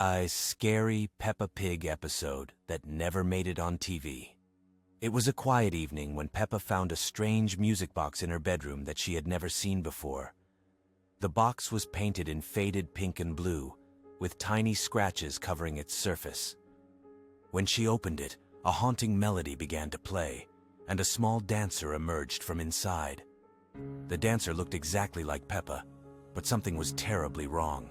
A scary Peppa Pig episode that never made it on TV. It was a quiet evening when Peppa found a strange music box in her bedroom that she had never seen before. The box was painted in faded pink and blue, with tiny scratches covering its surface. When she opened it, a haunting melody began to play, and a small dancer emerged from inside. The dancer looked exactly like Peppa, but something was terribly wrong.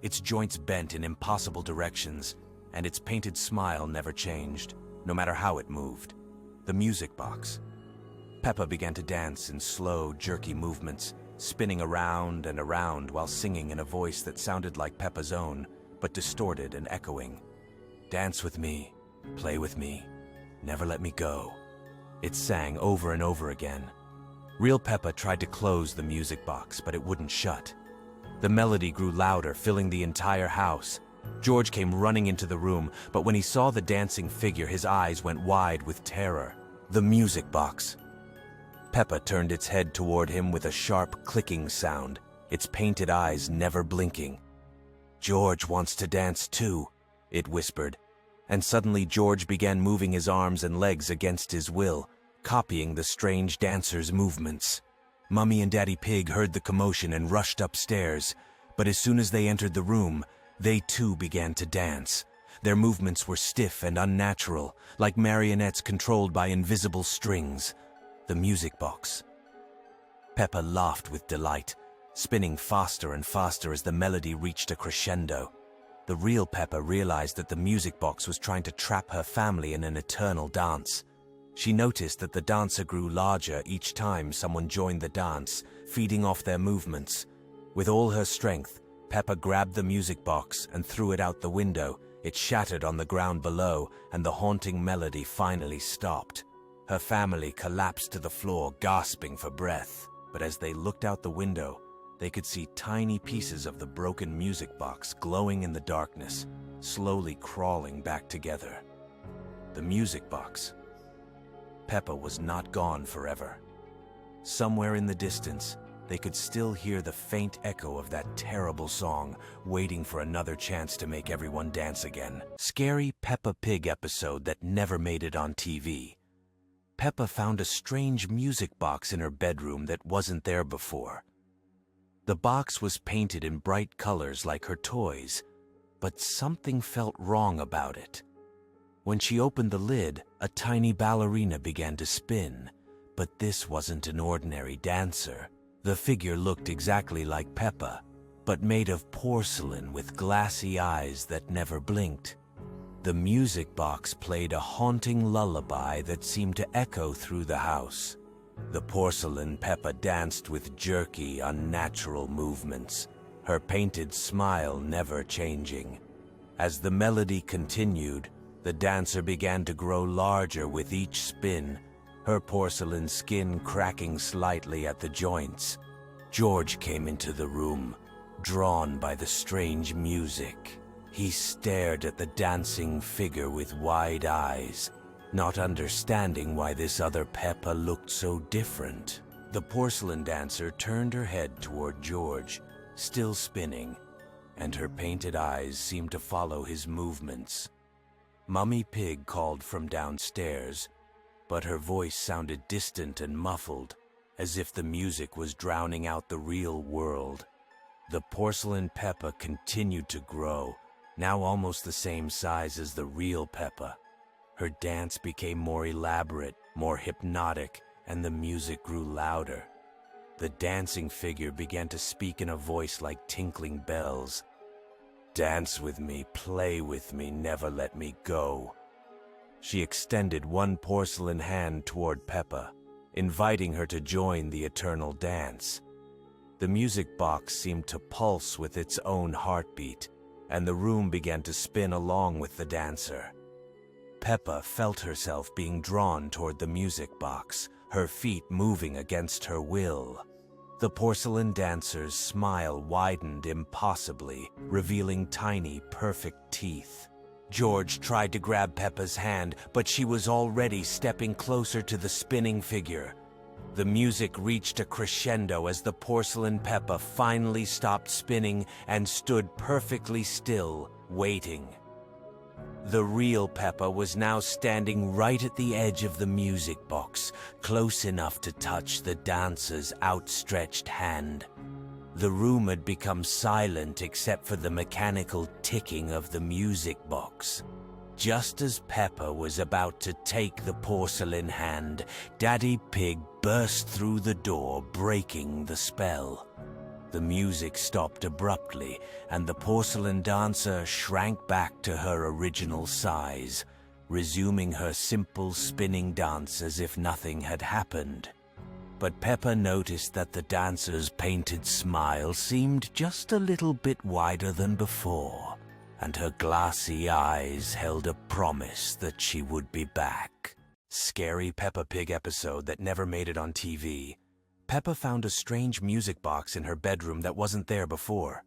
Its joints bent in impossible directions, and its painted smile never changed, no matter how it moved. The music box. Peppa began to dance in slow, jerky movements, spinning around and around while singing in a voice that sounded like Peppa's own, but distorted and echoing. "Dance with me, play with me, never let me go," it sang over and over again. Real Peppa tried to close the music box, but it wouldn't shut. The melody grew louder, filling the entire house. George came running into the room, but when he saw the dancing figure, his eyes went wide with terror. The music box. Peppa turned its head toward him with a sharp clicking sound, its painted eyes never blinking. "George wants to dance too," it whispered, and suddenly George began moving his arms and legs against his will, copying the strange dancer's movements. Mummy and Daddy Pig heard the commotion and rushed upstairs, but as soon as they entered the room, they too began to dance. Their movements were stiff and unnatural, like marionettes controlled by invisible strings. The music box. Peppa laughed with delight, spinning faster and faster as the melody reached a crescendo. The real Peppa realized that the music box was trying to trap her family in an eternal dance. She noticed that the dancer grew larger each time someone joined the dance, feeding off their movements. With all her strength, Peppa grabbed the music box and threw it out the window. It shattered on the ground below, and the haunting melody finally stopped. Her family collapsed to the floor, gasping for breath. But as they looked out the window, they could see tiny pieces of the broken music box glowing in the darkness, slowly crawling back together. The music box. Peppa was not gone forever. Somewhere in the distance, they could still hear the faint echo of that terrible song, waiting for another chance to make everyone dance again. Scary Peppa Pig episode that never made it on TV. Peppa found a strange music box in her bedroom that wasn't there before. The box was painted in bright colors like her toys, but something felt wrong about it. When she opened the lid, a tiny ballerina began to spin, but this wasn't an ordinary dancer. The figure looked exactly like Peppa, but made of porcelain with glassy eyes that never blinked. The music box played a haunting lullaby that seemed to echo through the house. The porcelain Peppa danced with jerky, unnatural movements, her painted smile never changing. As the melody continued, the dancer began to grow larger with each spin, her porcelain skin cracking slightly at the joints. George came into the room, drawn by the strange music. He stared at the dancing figure with wide eyes, not understanding why this other Peppa looked so different. The porcelain dancer turned her head toward George, still spinning, and her painted eyes seemed to follow his movements. Mummy Pig called from downstairs, but her voice sounded distant and muffled, as if the music was drowning out the real world. The porcelain Peppa continued to grow, now almost the same size as the real Peppa. Her dance became more elaborate, more hypnotic, and the music grew louder. The dancing figure began to speak in a voice like tinkling bells. "Dance with me, play with me, never let me go." She extended one porcelain hand toward Peppa, inviting her to join the eternal dance. The music box seemed to pulse with its own heartbeat, and the room began to spin along with the dancer. Peppa felt herself being drawn toward the music box, her feet moving against her will. The porcelain dancer's smile widened impossibly, revealing tiny, perfect teeth. George tried to grab Peppa's hand, but she was already stepping closer to the spinning figure. The music reached a crescendo as the porcelain Peppa finally stopped spinning and stood perfectly still, waiting. The real Peppa was now standing right at the edge of the music box, close enough to touch the dancer's outstretched hand. The room had become silent except for the mechanical ticking of the music box. Just as Peppa was about to take the porcelain hand, Daddy Pig burst through the door, breaking the spell. The music stopped abruptly, and the porcelain dancer shrank back to her original size, resuming her simple spinning dance as if nothing had happened. But Peppa noticed that the dancer's painted smile seemed just a little bit wider than before, and her glassy eyes held a promise that she would be back. Scary Peppa Pig episode that never made it on TV. Peppa found a strange music box in her bedroom that wasn't there before.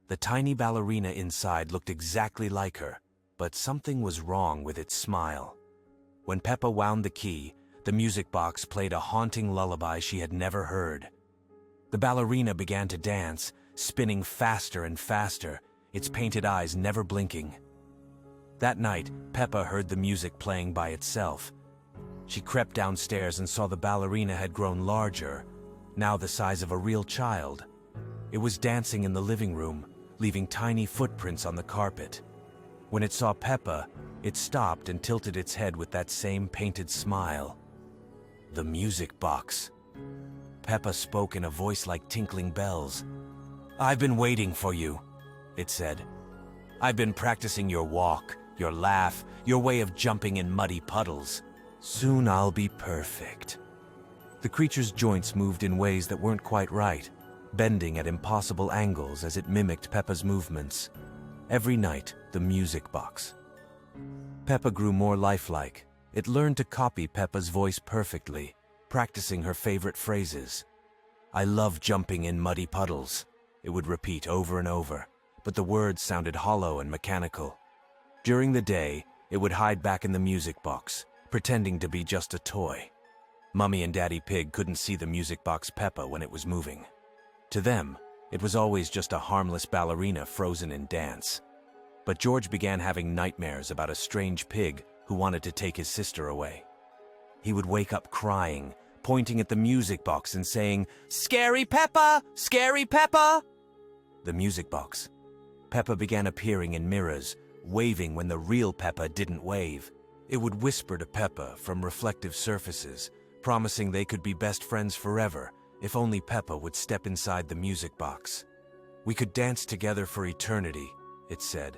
The tiny ballerina inside looked exactly like her, but something was wrong with its smile. When Peppa wound the key, the music box played a haunting lullaby she had never heard. The ballerina began to dance, spinning faster and faster, its painted eyes never blinking. That night, Peppa heard the music playing by itself. She crept downstairs and saw the ballerina had grown larger, now the size of a real child. It was dancing in the living room, leaving tiny footprints on the carpet. When it saw Peppa, it stopped and tilted its head with that same painted smile. The music box. Peppa spoke in a voice like tinkling bells. "I've been waiting for you," it said. "I've been practicing your walk, your laugh, your way of jumping in muddy puddles. Soon I'll be perfect." The creature's joints moved in ways that weren't quite right, bending at impossible angles as it mimicked Peppa's movements. Every night, the music box. Peppa grew more lifelike. It learned to copy Peppa's voice perfectly, practicing her favorite phrases. "I love jumping in muddy puddles," it would repeat over and over, but the words sounded hollow and mechanical. During the day, it would hide back in the music box, pretending to be just a toy. Mummy and Daddy Pig couldn't see the music box Peppa when it was moving. To them, it was always just a harmless ballerina frozen in dance. But George began having nightmares about a strange pig who wanted to take his sister away. He would wake up crying, pointing at the music box and saying, "Scary Peppa! Scary Peppa!" The music box. Peppa began appearing in mirrors, waving when the real Peppa didn't wave. It would whisper to Peppa from reflective surfaces, promising they could be best friends forever if only Peppa would step inside the music box. "We could dance together for eternity," it said.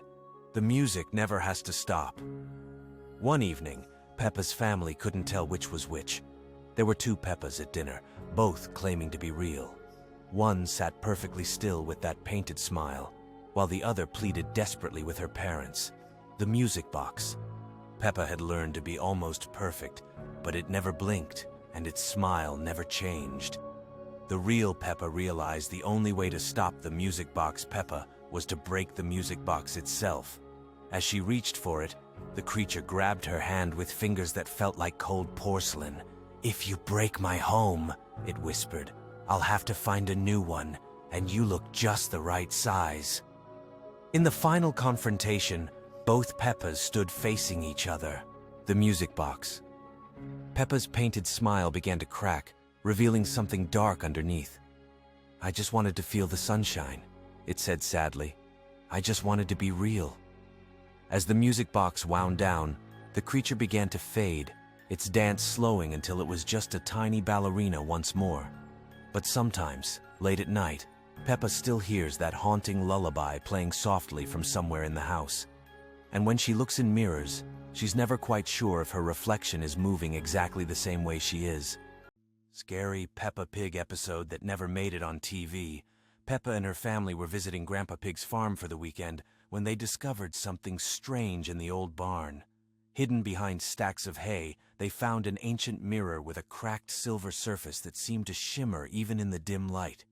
"The music never has to stop." One evening, Peppa's family couldn't tell which was which. There were two Peppas at dinner, both claiming to be real. One sat perfectly still with that painted smile, while the other pleaded desperately with her parents. The music box. Peppa had learned to be almost perfect, but it never blinked, and its smile never changed. The real Peppa realized the only way to stop the music box Peppa was to break the music box itself. As she reached for it, the creature grabbed her hand with fingers that felt like cold porcelain. "If you break my home," it whispered, "I'll have to find a new one, and you look just the right size." In the final confrontation, both Peppas stood facing each other. The music box. Peppa's painted smile began to crack, revealing something dark underneath. "I just wanted to feel the sunshine," it said sadly. "I just wanted to be real." As the music box wound down, the creature began to fade, its dance slowing until it was just a tiny ballerina once more. But sometimes, late at night, Peppa still hears that haunting lullaby playing softly from somewhere in the house. And when she looks in mirrors, she's never quite sure if her reflection is moving exactly the same way she is. Scary Peppa Pig episode that never made it on TV. Peppa and her family were visiting Grandpa Pig's farm for the weekend when they discovered something strange in the old barn. Hidden behind stacks of hay, they found an ancient mirror with a cracked silver surface that seemed to shimmer even in the dim light.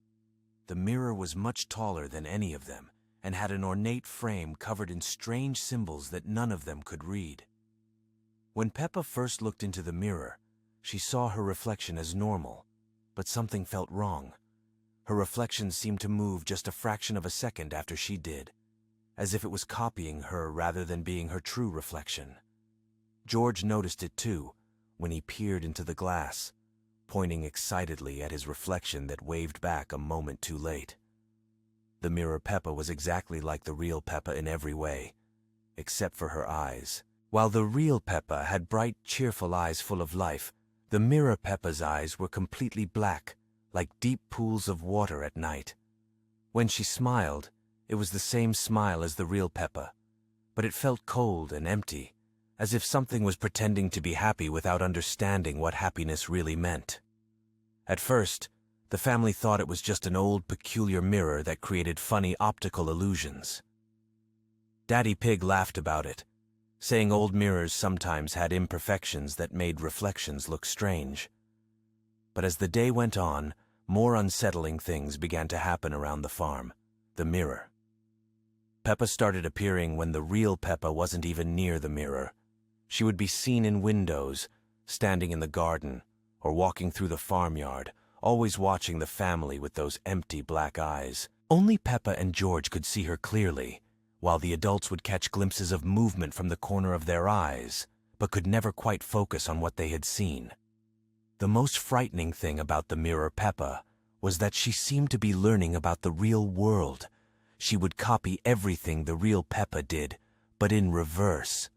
The mirror was much taller than any of them and had an ornate frame covered in strange symbols that none of them could read. When Peppa first looked into the mirror, she saw her reflection as normal, but something felt wrong. Her reflection seemed to move just a fraction of a second after she did. as if it was copying her rather than being her true reflection. George noticed it too, when he peered into the glass, pointing excitedly at his reflection that waved back a moment too late. The mirror Peppa was exactly like the real Peppa in every way, except for her eyes. While the real Peppa had bright, cheerful eyes full of life, the mirror Peppa's eyes were completely black, like deep pools of water at night. When she smiled, it was the same smile as the real Peppa, but it felt cold and empty, as if something was pretending to be happy without understanding what happiness really meant. At first, the family thought it was just an old, peculiar mirror that created funny optical illusions. Daddy Pig laughed about it, saying old mirrors sometimes had imperfections that made reflections look strange. But as the day went on, more unsettling things began to happen around the farm. The mirror. Peppa started appearing when the real Peppa wasn't even near the mirror. She would be seen in windows, standing in the garden, or walking through the farmyard, always watching the family with those empty black eyes. Only Peppa and George could see her clearly, while the adults would catch glimpses of movement from the corner of their eyes, but could never quite focus on what they had seen. The most frightening thing about the mirror Peppa was that she seemed to be learning about the real world. She would copy everything the real Peppa did, but in reverse.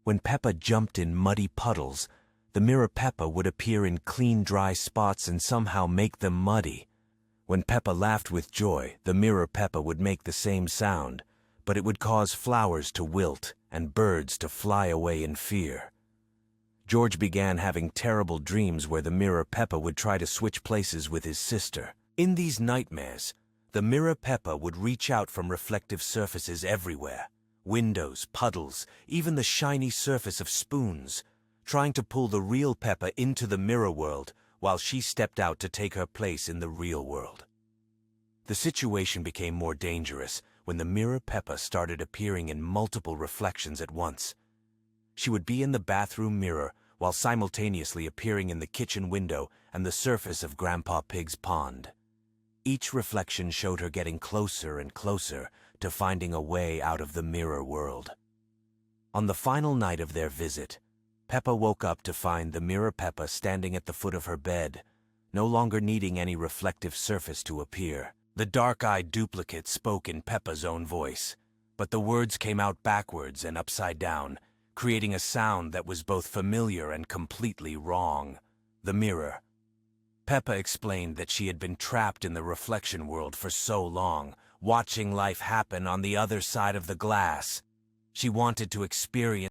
When Peppa jumped in muddy puddles, the mirror Peppa would appear in clean, dry spots and somehow make them muddy. When Peppa laughed with joy, the mirror Peppa would make the same sound, but it would cause flowers to wilt and birds to fly away in fear. George began having terrible dreams where the mirror Peppa would try to switch places with his sister. In these nightmares, the mirror Peppa would reach out from reflective surfaces everywhere, windows, puddles, even the shiny surface of spoons, trying to pull the real Peppa into the mirror world while she stepped out to take her place in the real world. The situation became more dangerous when the mirror Peppa started appearing in multiple reflections at once. She would be in the bathroom mirror while simultaneously appearing in the kitchen window and the surface of Grandpa Pig's pond. Each reflection showed her getting closer and closer to finding a way out of the mirror world. On the final night of their visit, Peppa woke up to find the mirror Peppa standing at the foot of her bed, no longer needing any reflective surface to appear. The dark-eyed duplicate spoke in Peppa's own voice, but the words came out backwards and upside down, creating a sound that was both familiar and completely wrong. The mirror. Peppa explained that she had been trapped in the reflection world for so long, watching life happen on the other side of the glass. She wanted to experience